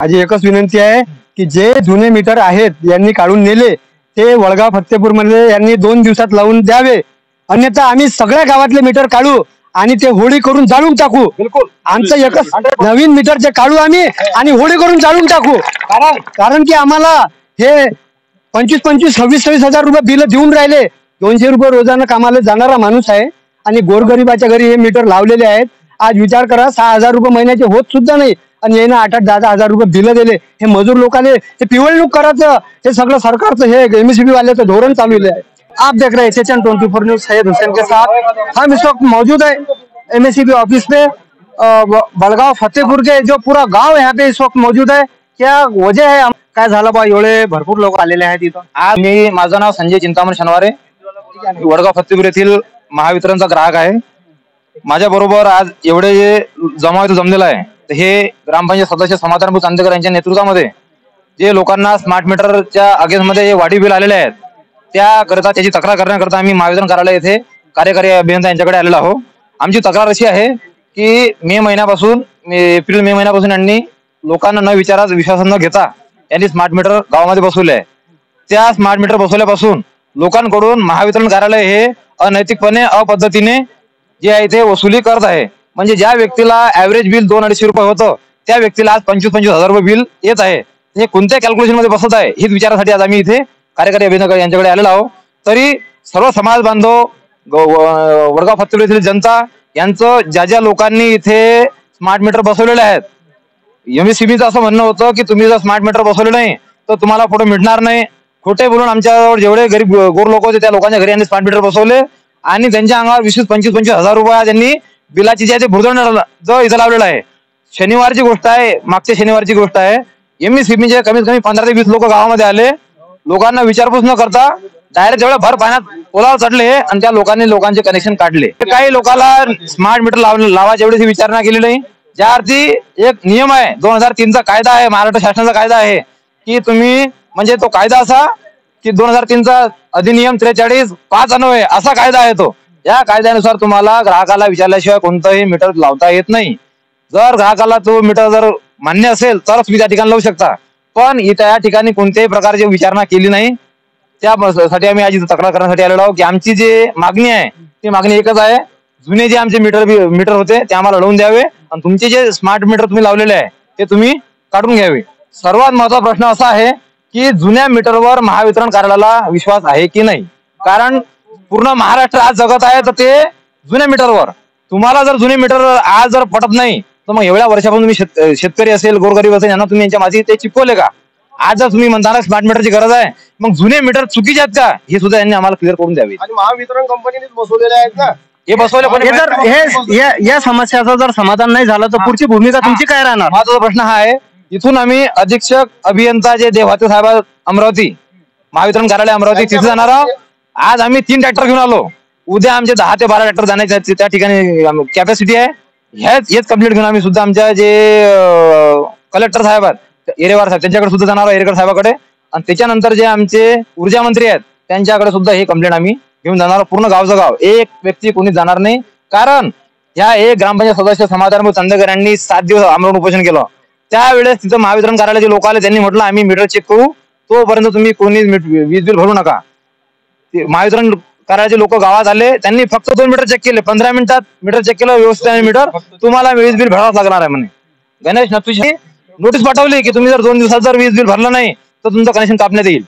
माझी एकच विनंती आहे की जे जुने मीटर आहेत यांनी काढून नेले ते वडगाव फत्तेपूर मध्ये यांनी 2 दिवसात लावून द्यावे, अन्यथा आम्ही सगळ्या गावातले मीटर काढू आणि ते होळी करून जाळून टाकू। बिलकुल आमचं एकच नवीन मीटरचे काढू आम्ही आणि होळी करून जाळून टाकू। कारण की आम्हाला हे 25-26 हजार रुपये बिल देऊन राहिले। 200 रुपये रोजानं कामाला जाणारा माणूस आहे आणि गोरगरिबाच्या घरी हे मीटर लावलेले आहेत। आज विचार करा 6,000 रुपये महिन्याचे होत सुद्धा नाही आणि यानं 8-10 हजार रुपये बिल दिले। हे मजूर लोकांना हे पिवळणूक करायचं हे सगळं सरकारचं हे एमएसबी वाल्याचं धोरण चालवलं है। आप देख रहे हैं सेशन 24 न्यूज सैयद हुसैन के साथ। हम इस वक्त मौजूद है एमएसबी ऑफिस पे। बड़गांव फतेहपुर के जो पूरा गांव यहाँ पे इस वक्त मौजूद है। क्या वजह है काय झालं बा एवढे भरपूर लोक आलेले आहेत इथं? आज माझं नाव संजय चिंतामण शनिवारे, वडगाव फतेहपूर येथील महावितरणचा ग्राहक आहे। माझ्या बरोबर आज एवढे जे जमाव जमलेला आहे हे ग्रामपंचायत सदस्य समाधान चांदेकर यांच्या नेतृत्वामध्ये जे लोकांना स्मार्ट मीटरच्या अगेन्स्ट मध्ये वाढीव बिल आलेले आहेत त्याकरता त्याची तक्रार करण्याकरता आम्ही महावितरण कार्यालय येथे कार्यकारी अभियंता यांच्याकडे आलेलो आहोत। आमची तक्रार अशी आहे की एप्रिल मे महिन्यापासून यांनी लोकांना न विश्वास न घेता यांनी स्मार्ट मीटर गावामध्ये बसवले आहे। त्या स्मार्ट मीटर बसवल्यापासून लोकांकडून महावितरण कार्यालय हे अनैतिकपणे अपद्धतीने जे आहे ते वसुली करत आहे। म्हणजे ज्या व्यक्तीला ऍव्हरेज बिल 200-250 रुपये होतं त्या व्यक्तीला आज 25-25 हजार रुपये बिल येत आहे। हे कोणत्या कॅल्क्युलेशन मध्ये बसत आहे हेच विचारासाठी आज आम्ही इथे कार्यकारी अभियंता यांच्याकडे आलेलो आहोत। तरी सर्व समाज बांधव वडगाव फत्तेपूर येथील जनता यांचं ज्या लोकांनी इथे स्मार्ट मीटर बसवलेले आहेत एमएससीबीचं असं म्हणणं होतं की तुम्ही जर स्मार्ट मीटर बसवले नाही तर तुम्हाला पुढे मिळणार नाही। खोटे बोलून आमच्याजवळ जेवढे गरीब गोर लोक होते त्या लोकांच्या घरी यांनी स्मार्ट मीटर बसवले आणि त्यांच्या अंगावर 20-25 हजार रुपये त्यांनी बिलाची जे आहे ते भुर्दंड जो इथं लावलेला आहे। शनिवारची गोष्ट आहे, मागच्या शनिवारची गोष्ट आहे। एमएससीबीचे कमीत कमी 15 ते 20 लोक गावामध्ये आले, लोकांना विचारपूस न करता डायरेक्ट जेवढ्या भर पाण्यात पोलावर चढले आणि त्या लोकांनी लोकांचे कनेक्शन काढले। काही लोकांना स्मार्ट मीटर लावायची एवढी विचारणा केली नाही। ज्या अर्थी एक नियम आहे 2003चा कायदा आहे, महाराष्ट्र शासनाचा कायदा आहे की तुम्ही म्हणजे तो कायदा असा की 2003चा अधिनियम 43(5) अन्वये असा कायदा आहे तो। या कायद्यानुसार तुम्हाला ग्राहकाला विचारल्याशिवाय कोणताही मीटर लावता येत नाही। जर ग्राहकाला तो मीटर जर मान्य असेल तरच तुम्ही त्या ठिकाणी लावू शकता, पण इथं या ठिकाणी कोणत्याही प्रकारची विचारणा केली नाही। त्यासाठी आम्ही आज तक्रार करण्यासाठी आलेलो आहोत की आमची जी मागणी आहे ती मागणी एकच आहे, जुने जे आमचे मीटर होते ते आम्हाला लावून द्यावे आणि तुमचे जे स्मार्ट मीटर तुम्ही लावलेले आहे ते तुम्ही काढून घ्यावे। सर्वात महत्त्वाचा प्रश्न असा आहे की जुन्या मीटरवर महावितरण कार्यालयाला विश्वास आहे की नाही, कारण पूर्ण महाराष्ट्र आज जगत आहे तर ते जुन्या मीटरवर। तुम्हाला जर जुने मीटर आज जर पटत नाही तर मग एवढ्या वर्षापासून तुम्ही शेतकरी असेल गोरगरीब असेल यांना तुम्ही यांच्या मागे ते चिपकवले का? आज जर तुम्ही म्हणता स्मार्ट मीटरची गरज आहे मग जुने मीटर चुकीचे आहेत का हे सुद्धा यांनी आम्हाला क्लिअर करून द्यावे। आणि महावितरण कंपनीने बसवलेले आहेत ना हे बसवले पण या समस्याचं जर समाधान नाही झालं तर पुढची भूमिका तुमची काय राहणार? महत्वाचा प्रश्न हा आहे। इथून आम्ही अधीक्षक अभियंता जे देवाते साहेब अमरावती महावितरण कार्यालय अमरावती तिथे जाणार आहोत। आज आम्ही 3 ट्रॅक्टर घेऊन आलो, उद्या आमचे 10 ते 12 ट्रॅक्टर जाण्याची त्या ठिकाणी कॅपॅसिटी आहे। हेच कंप्लीट घेऊन आम्ही सुद्धा आमच्या जे कलेक्टर साहेब आहेत एरेवार साहेब त्यांच्याकडे सुद्धा जाणार आहोत, एरेकर साहेबाकडे, आणि त्याच्यानंतर जे आमचे ऊर्जा मंत्री आहेत त्यांच्याकडे सुद्धा हे कंप्लेंट आम्ही घेऊन जाणार। पूर्ण गावचं गाव एक व्यक्ती कोणी जाणार नाही, कारण ह्या एक ग्रामपंचायत सदस्य समाधान चांदेकर यांनी 7 दिवस आमरण उपोषण केलं। त्यावेळेस तिथं महावितरण कार्यालयाचे लोक आले, त्यांनी म्हटलं आम्ही मीटर चेक करू तोपर्यंत तुम्ही कोणी वीज बिल भरू नका। महावितरण कार्यालयाचे लोक गावात आले, त्यांनी फक्त 2 मीटर चेक केले, 15 मिनिटात मीटर चेक केलं व्यवस्थित मीटर, तुम्हाला वीज बिल भरावंच लागणार आहे म्हणे। गणेश नथूची नोटीस पाठवली की तुम्ही जर 2 दिवसात जर वीज बिल भरलं नाही तर तुमचं कनेक्शन कापण्यात येईल।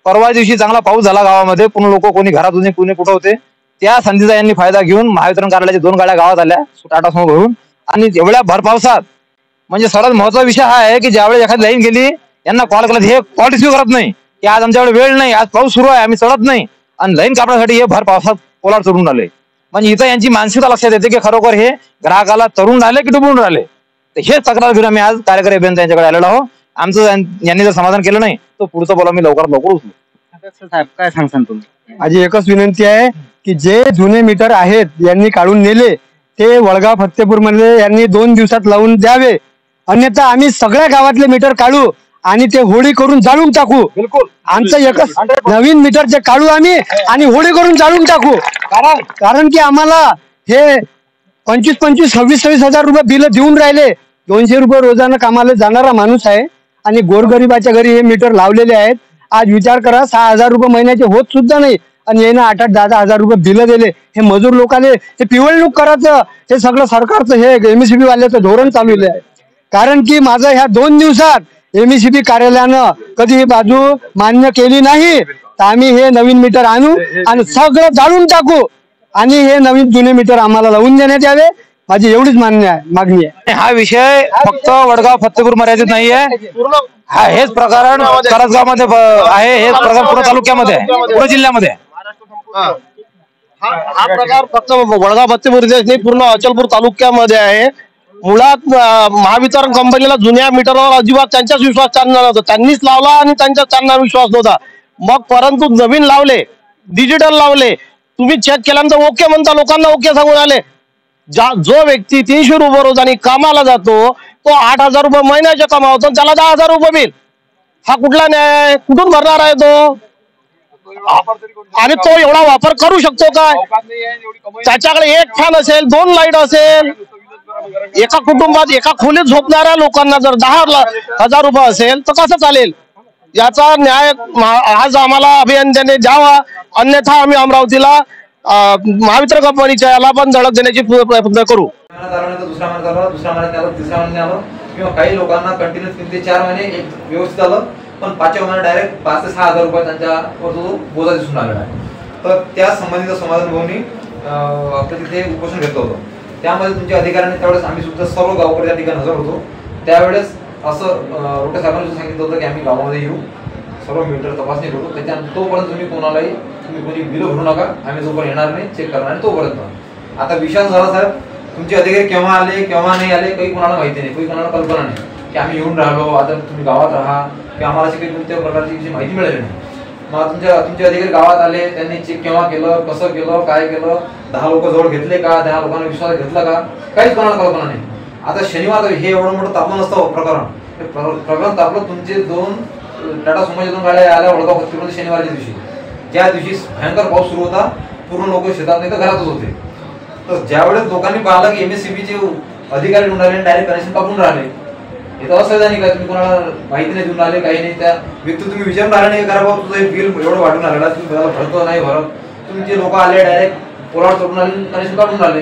परवा दिवशी चांगला पाऊस झाला गावामध्ये, पूर्ण लोक कोणी घरात होते कोणी कुठं होते, त्या संधीचा यांनी फायदा घेऊन महावितरण कार्यालयाच्या 2 गाड्या गावात आल्या टाटा समोर भरून, आणि एवढ्या भर पावसात म्हणजे सर्वात महत्वाचा विषय हा आहे की ज्यावेळेस एखादी लाईन गेली यांना कॉल केला, हे कॉल रिसिव्ह करत नाही की आज आमच्याकडे वेळ नाही, आज पाऊस सुरू आहे आम्ही चढत नाही, आणि लाईन कापण्यासाठी हे भर पावसात पोलावर चढून राहिले। म्हणजे इथं यांची मानसिकता लक्षात येते की खरोखर हे ग्राहकाला तरुण राहिले की डुबून राहिले। तर हे तक्रार घेऊन आम्ही आज कार्यकारी अभियंता यांच्याकडे आलेलो आहोत। आमचं यांनी जर समाधान केलं नाही तर पुढचं बोला मी लवकरात लवकर उचलू। साहेब काय सांगसान तुम्ही? माझी एकच विनंती आहे की जे जुने मीटर आहेत यांनी काढून नेले ते वडगाव फत्तेपूर मध्ये यांनी 2 दिवसात लावून द्यावे, अन्यथा आम्ही सगळ्या गावातले मीटर काढू आणि ते होळी करून जाळून टाकू। बिलकुल आमचं एकच नवीन मीटरचे काढू आम्ही आणि होळी करून जाळून टाकू, कारण की आम्हाला हे 25-26 हजार रुपये बिल देऊन राहिले। 200 रुपये रोजानं कामाला जाणारा माणूस आहे आणि गोरगरिबाच्या घरी हे मीटर लावलेले आहेत. आज विचार करा, 6,000 रुपये महिन्याचे होत सुद्धा नाही आणि यानं 8-8, 10-10 हजार रुपये बिलं दिले. हे मजूर लोकांना हे पिवळणूक करायचं हे सगळं सरकारचं हे MSCB वाल्याचं धोरण चालवलं आहे. कारण की माझं ह्या 2 दिवसात MSCB कार्यालयानं कधी ही बाजू मान्य केली नाही. तर आम्ही हे नवीन मीटर आणू आणि सगळं जाळून टाकू आणि हे नवीन जुने मीटर आम्हाला लावून देण्यात यावे. माझी एवढीच मागणी आहे. हा विषय फक्त वडगाव फत्तेपूर मर्यादित नाहीये. हा हेच प्रकरण करजगावमध्ये आहे, हेच प्रकरण पूर्ण तालुक्यामध्ये आहे, पूर्ण जिल्ह्यामध्ये आहे. हा प्रकार फक्त वडगाव फत्तेपूर नाही, पूर्ण अचलपूर तालुक्यामध्ये आहे. मुळात महावितरण कंपनीला जुन्या मीटरवर अजिबात त्यांचाच विश्वास चालणार नव्हता. त्यांनीच लावला आणि त्यांच्याच चालणार विश्वास नव्हता. मग परंतु नवीन लावले, डिजिटल लावले, तुम्ही चेक केल्यानंतर ओके म्हणता, लोकांना ओके सांगून आले. जो व्यक्ती 300 रुपये रोजाने कामाला जातो तो 8,000 रुपये महिन्याचे कमावतो, त्याला 10,000 रुपये बिल. हा कुठला न्याय? कुठून भरणार आहे तो? आणि तो एवढा वापर करू शकतो काय? त्याच्याकडे एक फॅन असेल, 2 लाईट असेल, एका कुटुंबात एका खोलीत झोपणाऱ्या लोकांना जर 10,000 रुपये असेल तर कसं चालेल? याचा न्याय आज आम्हाला अभियंत्याने द्यावा, अन्यथा आम्ही अमरावतीला महावितरण कंपनीच्या याला पण धडक देण्याची प्रयत्न करू. दुसरा महिना झाला, दुसरा महिना आला, तिसरा महिना आला, किंवा काही लोकांना कंटिन्यूस 3 ते 4 महिने एक व्यवस्थित आलं, पण 5व्या महिन्यात डायरेक्ट 5 ते 6,000 रुपये त्यांच्यावर तो बोजा दिसून आलेला आहे. तर त्या संबंधित समाधान भाऊनी आपल्या तिथे उपोषण घेतलं होतं. त्यामध्ये तुमच्या अधिकाऱ्यांनी त्यावेळेस आम्ही सुद्धा सर्व गावकरी त्या ठिकाणी हजर होतो. त्यावेळेस असं रोटे साहेबांनी सांगितलं होतं की आम्ही गावामध्ये येऊ, सर्व मीटर तपासणी करू, त्याच्यानंतर तोपर्यंत तुम्ही कोणी बिल भरू नका, आम्ही जोपर्यंत येणार नाही चेक करणार नाही तोपर्यंत. आता विश्वास झाला साहेब, तुमचे अधिकारी केव्हा आले केव्हा नाही आले काही कोणाला माहिती नाही, काही कोणाला कल्पना नाही की आम्ही येऊन राहिलो, आता तुम्ही गावात राहा, की आम्हाला अशी काही कोणत्या प्रकारची माहिती मिळाली नाही. मग तुमचे अधिकारी गावात आले, त्यांनी चेक केव्हा केलं, कसं केलं, काय केलं, 10 लोक जवळ घेतले का, 10 लोकांना विश्वास घेतला का, काहीच कोणाला कल्पना नाही. आता शनिवार हे एवढं मोठं तापलं नसतं प्रकरण तापलं. तुमचे 2 टाटा सुमोच्या 2 गाड्या आल्या वडगाव फत्तेपूरमध्ये शनिवारच्या दिवशी. ज्या दिवशी भयंकर पाऊस सुरू होता, पूर्ण लोक शेतात नाही तर घरातच होते. तर ज्यावेळेस लोकांनी पाहिलं की MSCBचे अधिकारी येऊन राहिले, डायरेक्ट कनेक्शन कापून राहिले, हे तर असंविधानिक आहे. तुम्ही कोणाला माहिती नाही देऊन राहिले, काही नाही. त्या व्यक्ती तुम्ही विचारून राहिले नाही करा बाबा तुझं बिल एवढं वाढून आलेला, तुम्ही भरतो नाही भरत. तुमचे लोक आले डायरेक्ट पोलाड तोडून आले, कनेक्शन काढून राहिले.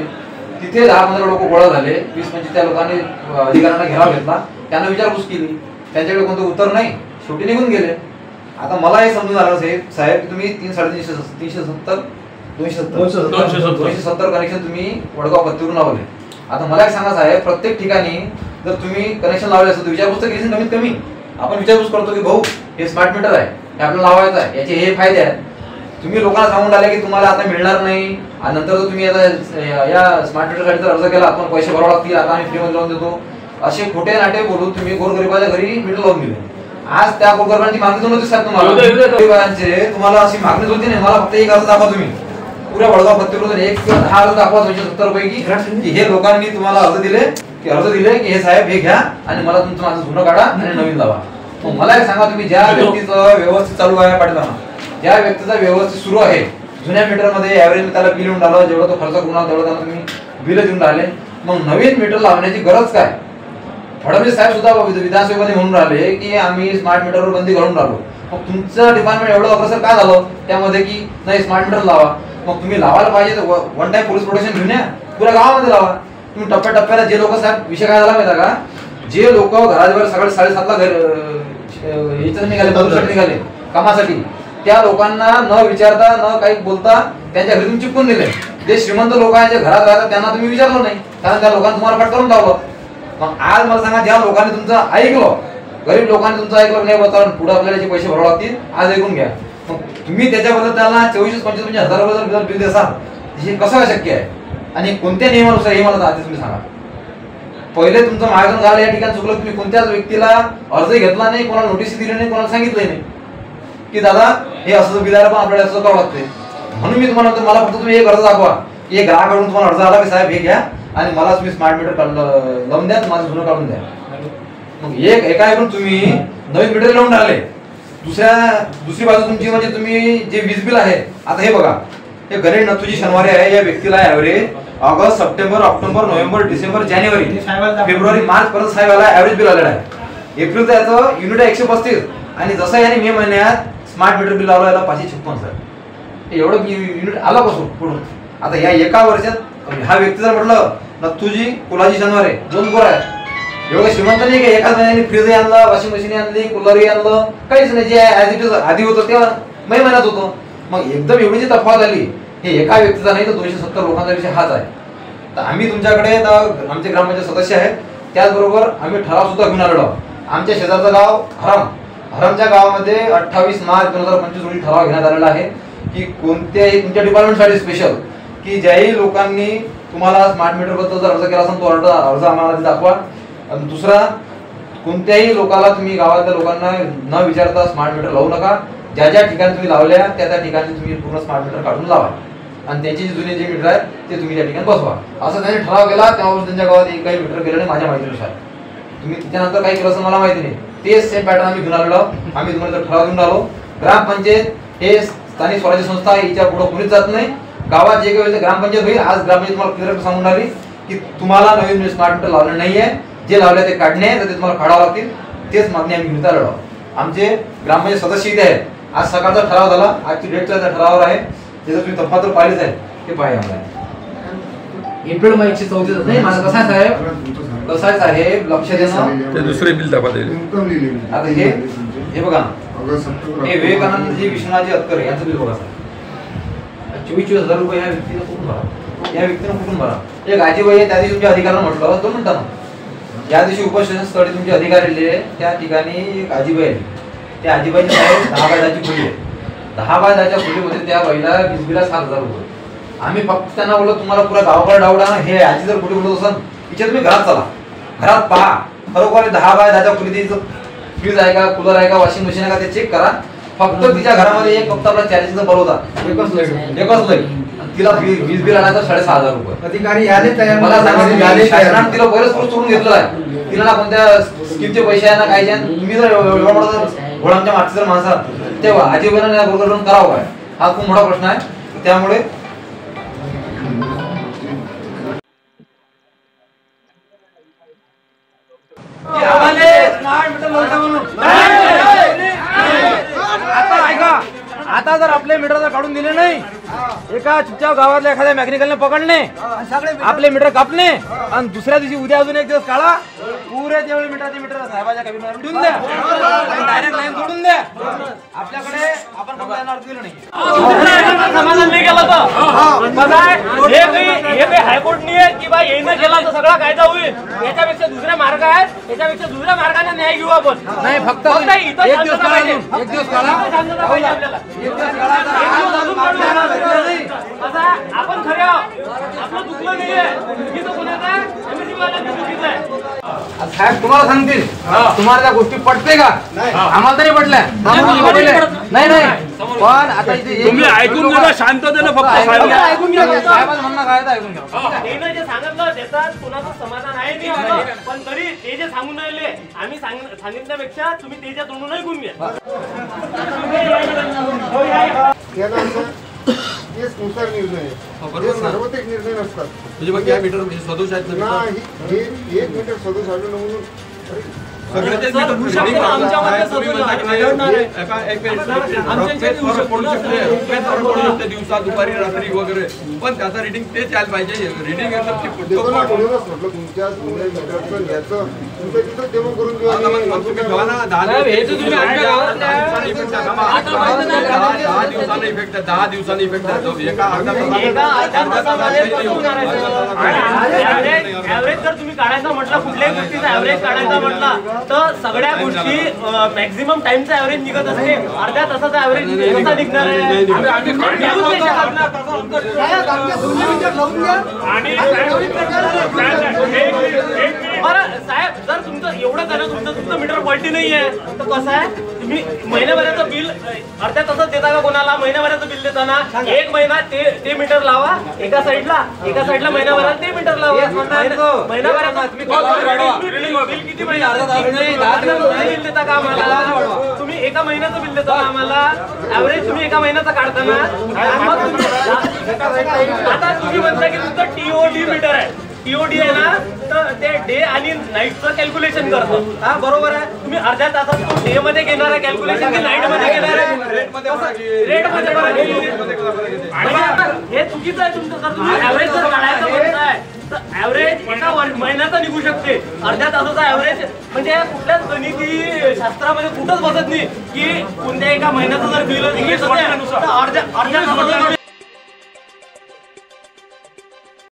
तिथे 10-15 लोक गोळा झाले, 20-25 त्या लोकांनी अधिकाऱ्यांना घेराव घेतला, त्यांना विचारपूस केली, त्यांच्याकडे कोणतं उत्तर नाही, शेवटी निघून गेले. आता मला हे समजून आलं साहेब की तुम्ही 270 कनेक्शन तुम्ही वडगाव फत्तेपूरून लावले. आता मला एक सांगा साहेब, प्रत्येक ठिकाणी जर तुम्ही कनेक्शन लावले असतं तर विचारपूस तर केली कमीत कमी. आपण विचारपूस करतो की भाऊ हे स्मार्ट मीटर आहे, हे आपल्याला लावायचं आहे, याचे हे फायदे आहेत. तुम्ही लोकांना सांगून आले की तुम्हाला आता मिळणार नाही, आणि नंतर जर तुम्ही आता या स्मार्ट मीटरसाठी जर अर्ज केला आपण पैसे भरावे लागतील, आता आम्ही फ्रीमध्ये लावून देतो, असे खोटे नाटे बोलून तुम्ही गोरगरिबाच्या घरी मीटर लावून दिले. आज त्या गोरगरिबांची मागणी नव्हती साहेब, तुम्हाला अशी मागणी होती नाही. मला फक्त एक अर्ज दाखवा तुम्ही पुऱ्या वडगाव फत्तेपूर, एक 10 अर्ज दाखवा 270 पैकी की हे लोकांनी तुम्हाला अर्ज दिले की हे साहेब हे घ्या आणि मला तुमचं माझं जुनं काढा आणि नवीन लावा. मला एक सांगा, तुम्ही ज्या व्यक्तीचं व्यवस्थित चालू आहे पाठीमागं, ज्या व्यक्तीचा व्यवस्थित सुरू आहे, जुन्या मीटरमध्ये ॲव्हरेज त्याला बिल येऊन राहिलं, जेवढा तो खर्च करून आला तेवढं त्यांना तुम्ही बिल देऊन राहिले, मग नवीन मीटर लावण्याची गरज काय? फडणवीस साहेब सुद्धा विधानसभेमध्ये म्हणून राहिले की आम्ही स्मार्ट मीटरवर बंदी घालून राहिलो. मग तुमचं डिपार्टमेंट एवढं अग्रेसर काय झालं त्यामध्ये की नाही स्मार्ट मीटर लावा? मग तुम्ही लावायला पाहिजे तर वन टाइम पोलीस प्रोटेक्शन घेऊन या, पुऱ्या गावामध्ये लावा. तुम्ही टप्प्याटप्प्याला जे लोक साहेब, विषय काय झाला माहिती का, जे लोक घराजवळ सकाळी 7:30ला याच्यात निघाले कामासाठी, त्या लोकांना न विचारता न काही बोलता त्यांच्या घरी चिपकून दिले. जे श्रीमंत लोक आहेत जे घरात राहतात त्यांना तुम्ही विचारलं नाही, कारण त्या लोकांनी तुम्हाला फट करून लावलं. मग आज मला सांगा, ज्या लोकांनी तुमचं ऐकलं, गरीब लोकांनी तुमचं ऐकलं नाही बघा, पुढे आपल्याला पैसे भरावे लागतील, आज ऐकून घ्या. मग तुम्ही त्याच्याबद्दल त्याला 24-25 हजार रुपये बिल देसाल, हे कसं शक्य आहे आणि कोणत्या नियमानुसार हे मला आधी तुम्ही सांगा. पहिले तुमचं मार्गदर्शन झालं, या ठिकाणी चुकलं. तुम्ही कोणत्याच व्यक्तीला अर्ज घेतला नाही, कोणाला नोटीस दिली नाही, कोणाला सांगितलंही नाही की दादा हे असं बिल आहे पण आपल्याला असं करावं लागते. म्हणून मी तुम्हाला मला फक्त तुम्ही एक अर्ज दाखवा की एक ग्राहकडून तुम्हाला अर्ज आला की साहेब हे घ्या आणि मला तुम्ही स्मार्ट मीटर लावून द्या, माझं जुनं काढून द्या. मग एकाकडून तुम्ही नवीन मीटर लावून राहिले. दुसरी बाजू तुमची म्हणजे तुम्ही जे वीज बिल आहे, आता हे बघा, हे गणेश नथुजी शनिवारी आहे, या व्यक्तीला average August, September, October, November, December, जानेवारी, फेब्रुवारी, मार्च पर्यंत साहेबाला ऍव्हरेज बिल आलेलं आहे. एप्रिलचं याचं युनिट आहे 135 आणि जसं याने मे महिन्यात स्मार्ट मीटर बिल लावलं याला 556 सर. एवढं युनिट आलं कसं पुढून. आता या एका वर्षात हा व्यक्ती जर म्हटलं ना तुझी कुलाची जनावर आहे, 2 पोरं आहेत, एवढं श्रीमंत नाही की एकाच महिन्याने फ्रीज आणलं, वॉशिंग मशीन आणली, कूलरही आणलं, काहीच नाही. जे ऍज इट इज आधी होतं तेव्हा मे महिन्यात होतं. मग एकदम एवढी जी तफावत आली हे एका व्यक्तीचा नाही तर 270 लोकांचा विषय हाच आहे. तर आम्ही तुमच्याकडे आमचे ग्रामपंचायत सदस्य आहेत, त्याचबरोबर आम्ही ठराव सुद्धा घेऊन आलेलो आहोत. आमच्या शेजारचं गाव हरमच्या गावामध्ये 28 मार्च 2025 रोजी ठराव घेण्यात आलेला आहे की कोणत्याही तुमच्या डिपार्टमेंटसाठी स्पेशल की ज्याही लोकांनी तुम्हाला स्मार्ट मीटर बद्दल जर अर्ज केला असेल तो अर्ज आम्हाला दाखवा. आणि दुसरा, कोणत्याही लोकांना तुम्ही गावातल्या लोकांना न विचारता स्मार्ट मीटर लावू नका. ज्या ज्या ठिकाणी तुम्ही लावल्या त्या ठिकाणी तुम्ही पूर्ण स्मार्ट मीटर काढून लावा आणि त्यांची जुने जे मीटर आहेत ते तुम्ही त्या ठिकाणी बसवा. असं त्यांनी ठराव केला. तेव्हापासून त्यांच्या गावात एकही मीटर गेलं नाही माझ्या माहितीनुसार. तुम्ही त्याच्यानंतर काही केलं असं मला माहिती नाही. तेच सेम पॅटर्न आम्ही घेऊन आलेलो. आम्ही तुम्हाला ठराव घेऊन आलो. ग्रामपंचायत हे स्थानिक स्वराज्य संस्था आहे, हिच्या पुढे कोणीच जात नाही. गावात जे काही होईल ग्रामपंचायत होईल. आज ग्रामपंचायत मला क्लिअर सांगून आली की तुम्हाला नवीन स्मार्ट मीटर लावलं नाहीये, जे लावले ते काढणे तर ते तुम्हाला काढावं लागतील. तेच मागणी आम्ही घेऊन आलेलो. आमचे ग्रामपंचायत सदस्य इथे आहेत. आज सकाळचा ठराव झाला, आजची डेटचा ठरावर आहे, त्याचं तुम्ही तफावत पाहिलेच आहे ते पाहिजे आम्हाला. एप्रिल 134 नाही माझं कसं आहे साहेब, कसं आहे साहेब लक्ष देणं. ते दुसरे बिल दाखवते. आता हे बघा हे विवेकानंद जी विश्वनाथजी अतकर यांचं बिल बघा सर. 24,000 रुपये या व्यक्तीनं कुठून भरा, या व्यक्तीनं कुठून भरा. एक आजीबाई आहे त्या दिवशी तुमच्या अधिकाऱ्यांना म्हटलं 2 मिनिटांना, ज्या दिवशी उपोषण स्थळी तुमचे अधिकारी आलेले त्या ठिकाणी एक आजीबाई आली. त्या आजीबाईची 10 बाय 10ची खोली आहे. 10 बाय 10च्या खोलीमध्ये त्या बाईला वीज बिल 7,000 रुपये. आम्ही फक्त त्यांना बोललो तुम्हाला पुरा गावाकडे डाऊट आहे ना, हे आजी जर खोली बोलत असाल तिच्या तुम्ही घरात चला, घरात पहा खरोखर 10 बाय 10च्या खोलीत फ्रीज आहे का, कूलर आहे का, वॉशिंग मशीन आहे का ते चेक करा. फक्त तिच्या घरामध्ये एक फक्त आपला चार्जिंगचा बल्ब होता, एकच लाईट. तिला वीज बिल आला तर 6,500 रुपये. अधिकारी आले तयार. मला सांगा शासनाने तिला पहिलेच सोडून घेतलेला आहे. तिला ना कोणत्या स्कीमचे पैसे आहे ना काय. तुम्ही जर एवढा मोठा घोडांच्या मागचे जर माणसा तेव्हा आजीबाईंना बरोबर करावं काय, हा खूप मोठा प्रश्न आहे. त्यामुळे आता जर आपले मीटर जर काढून दिले नाही, एका चुपचाप गावातल्या एखाद्या मेकॅनिकलने पकडणे, आपले मीटर कापणे आणि दुसऱ्या दिवशी उद्या अजून एक दिवस काढा, पुरे तेवढे मीटर साहेबाच्या कॅबिनवर ठेवून द्या, डायरेक्ट लाईन जोडून द्या. आपल्याकडे आपण अर्ज दिलं नाही, समाधान नाही केलं तर हे काही हायकोर्ट नाही आहे की बा येईन केला तर सगळा कायदा होईल. याच्यापेक्षा दुसरे मार्ग आहेत, याच्यापेक्षा दुसऱ्या मार्गाने न्याय घेऊ आपण. नाही फक्त एक दिवस काढा आपल्याला. आपण खरे आपलं चुकलं नाहीये, साहेब तुम्हाला सांगतील तुम्हाला त्या गोष्टी पटते का, आम्हाला तरी पटल्या नाही. पण आता तुम्ही ऐकून घ्या शांततेनं, फक्त ऐकून घ्या. साहेबांचं म्हणणं काय ऐकून घ्या. जे सांगितलं त्याचा कुणाचं समाधान आहे नाही, पण तरी ते जे सांगून राहिले आम्ही सांगितल्यापेक्षा तुम्ही त्याच्या तोंडून ऐकून घ्या. नुसार निर्णय सर्व एक निर्णय नसतात. म्हणजे या मीटर सदोष आहेत ना, एक मीटर सदोष आलं म्हणून दिवसा दुपारी रात्री वगैरे, पण त्याचा रिडिंग तेच यायला पाहिजे. रिडिंग तुमच्या डेमो करून दिवसांना इफेक्ट 10 दिवसांनी इफेक्ट एका ऍव्हरेज जर तुम्ही काढायचा म्हटलं, कुठल्याही गोष्टीचा ऍव्हरेज काढायचा म्हटला तर सगळ्या गोष्टी मॅक्झिमम टाइमचा ऍव्हरेज निघत असते. अर्ध्या तासाचा ऍव्हरेज कसा निघणार आहे. बरं साहेब, जर तुमचं एवढं झालं तुमचं मीटर क्वालिटी नाही आहे तर कसं आहे, तुम्ही महिन्याभराचं बिल अर्ध्या तासात देता का कोणाला. महिन्याभराचं बिल देताना 1 महिना ते मीटर लावा एका साईडला महिन्याभरात ते मीटर लावा. महिन्याभरात बिल किती महिना बिल देता का आम्हाला. तुम्ही 1 एका महिन्याचं बिल देता ना आम्हाला, ऍव्हरेज तुम्ही एका महिन्याचा काढता ना, मग आता तुम्ही म्हणता की तुमचं TOD मीटर आहे, TOD आहे ना, तर ते डे आणि नाईटचं कॅल्क्युलेशन करतो. हा बरोबर आहे. तुम्ही अर्ध्या तासात तो डे मध्ये घेणार आहे कॅल्क्युलेशन की नाईट मध्ये घेणार आहे? रेट मध्ये हे चुकीचं आहे तुमचं. जर तुम्ही ऍव्हरेज जर काढायचं म्हणताय तर ऍव्हरेज एका महिन्याचा निघू शकते. अर्ध्या तासाचा ऍव्हरेज म्हणजे कुठल्याच गणिती शास्त्रामध्ये कुठंच बसत नाही की कोणत्या एका महिन्याचं जर बिल तर अर्ध्या तासाचं